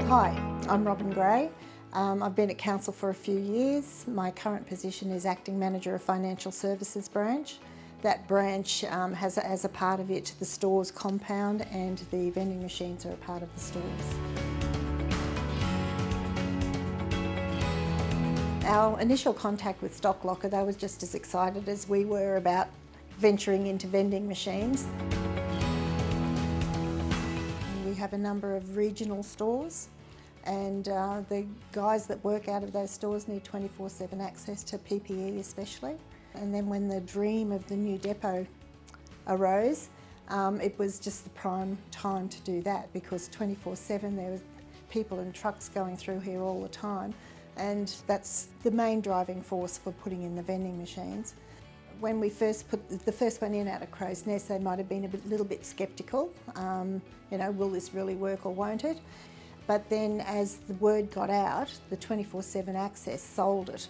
Hi, I'm Robin Gray. I've been at Council for a few years. My current position is Acting Manager of Financial Services Branch. That branch has as a part of it the stores compound, and the vending machines are a part of the stores. Our initial contact with Stock Locker, they were just as excited as we were about venturing into vending machines. We have a number of regional stores, and the guys that work out of those stores need 24/7 access to PPE especially. And then when the dream of the new depot arose, it was just the prime time to do that, because 24/7 there were people and trucks going through here all the time, and that's the main driving force for putting in the vending machines. When we first put the first one in out of Crow's Nest, they might have been a little bit sceptical, will this really work or won't it? But then as the word got out, the 24/7 access sold it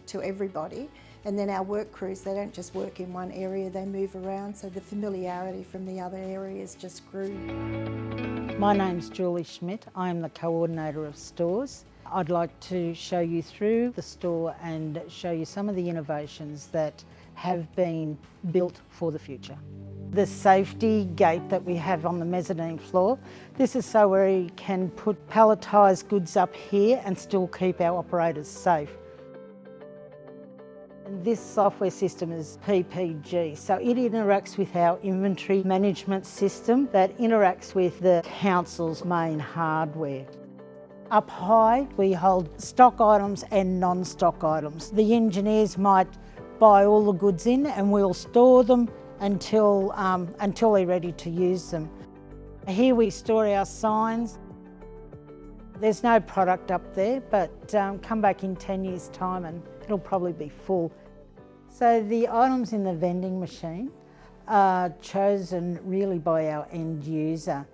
to everybody. And then our work crews, they don't just work in one area, they move around, so the familiarity from the other areas just grew. My name's Julie Schmidt. I am the coordinator of stores. I'd like to show you through the store and show you some of the innovations that have been built for the future. The safety gate that we have on the mezzanine floor, this is so we can put palletised goods up here and still keep our operators safe. And this software system is PPG, so it interacts with our inventory management system that interacts with the council's main hardware. Up high, we hold stock items and non-stock items. The engineers might buy all the goods in and we'll store them until they're ready to use them. Here we store our signs. There's no product up there, but come back in 10 years' time and it'll probably be full. So the items in the vending machine are chosen really by our end user.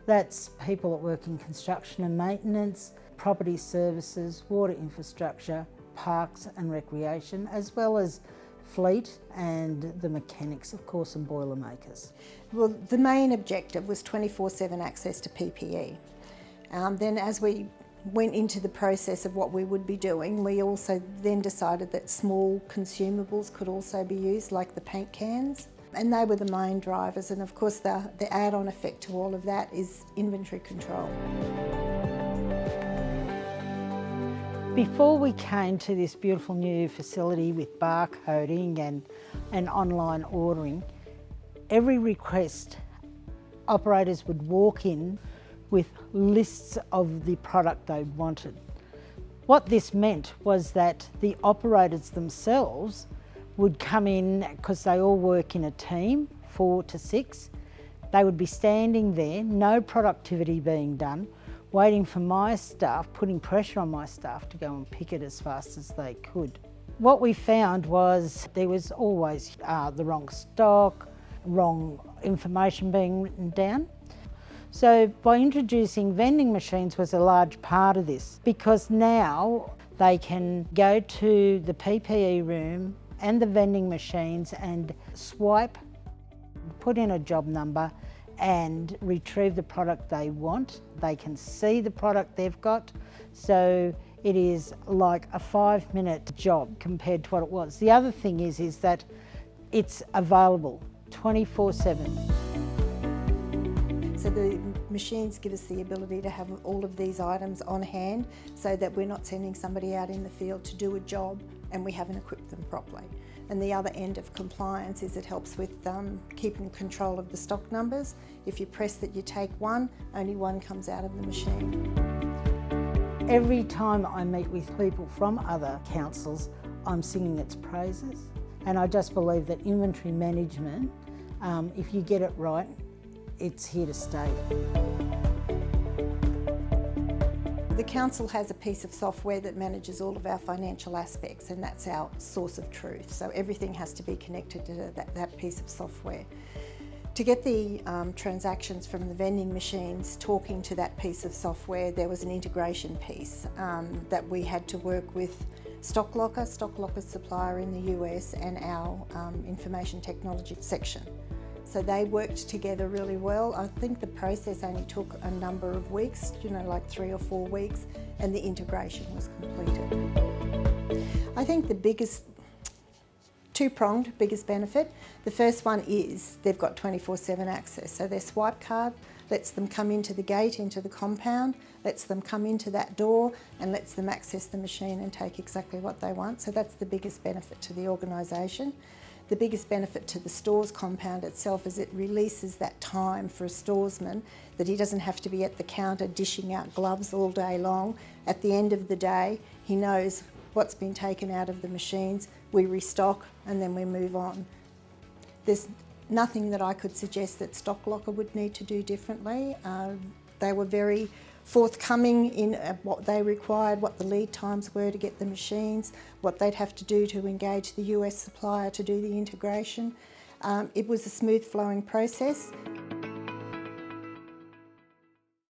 That's people that work in construction and maintenance, property services, water infrastructure, parks and recreation, as well as fleet and the mechanics, of course, and boiler makers. Well, the main objective was 24/7 access to PPE. Then as we went into the process of what we would be doing, we also then decided that small consumables could also be used, like the paint cans. And they were the main drivers, and of course the add-on effect to all of that is inventory control. Before we came to this beautiful new facility with barcoding and online ordering, every request, operators would walk in with lists of the product they wanted. What this meant was that the operators themselves would come in, because they all work in a team, 4 to 6. They would be standing there, no productivity being done, waiting for my staff, putting pressure on my staff to go and pick it as fast as they could. What we found was there was always the wrong stock, wrong information being written down. So by introducing vending machines was a large part of this, because now they can go to the PPE room and the vending machines and swipe, put in a job number and retrieve the product they want. They can see the product they've got, so it is like a 5-minute job compared to what it was. The other thing is that it's available 24/7. So the machines give us the ability to have all of these items on hand, so that we're not sending somebody out in the field to do a job and we haven't equipped them properly. And the other end of compliance is it helps with keeping control of the stock numbers. If you press that you take one, only one comes out of the machine. Every time I meet with people from other councils, I'm singing its praises. And I just believe that inventory management, if you get it right, it's here to stay. The council has a piece of software that manages all of our financial aspects, and that's our source of truth. So everything has to be connected to that piece of software. To get the transactions from the vending machines talking to that piece of software, there was an integration piece that we had to work with Stock Locker's supplier in the US, and our information technology section. So they worked together really well. I think the process only took a number of weeks, like 3 or 4 weeks, and the integration was completed. I think the biggest, two-pronged biggest benefit, the first one is they've got 24/7 access. So their swipe card lets them come into the gate, into the compound, lets them come into that door and lets them access the machine and take exactly what they want. So that's the biggest benefit to the organisation. The biggest benefit to the stores compound itself is it releases that time for a storesman, that he doesn't have to be at the counter dishing out gloves all day long. At the end of the day, he knows what's been taken out of the machines, we restock and then we move on. There's nothing that I could suggest that Stock Locker would need to do differently. They were very forthcoming in what they required, what the lead times were to get the machines, what they'd have to do to engage the US supplier to do the integration. It was a smooth flowing process.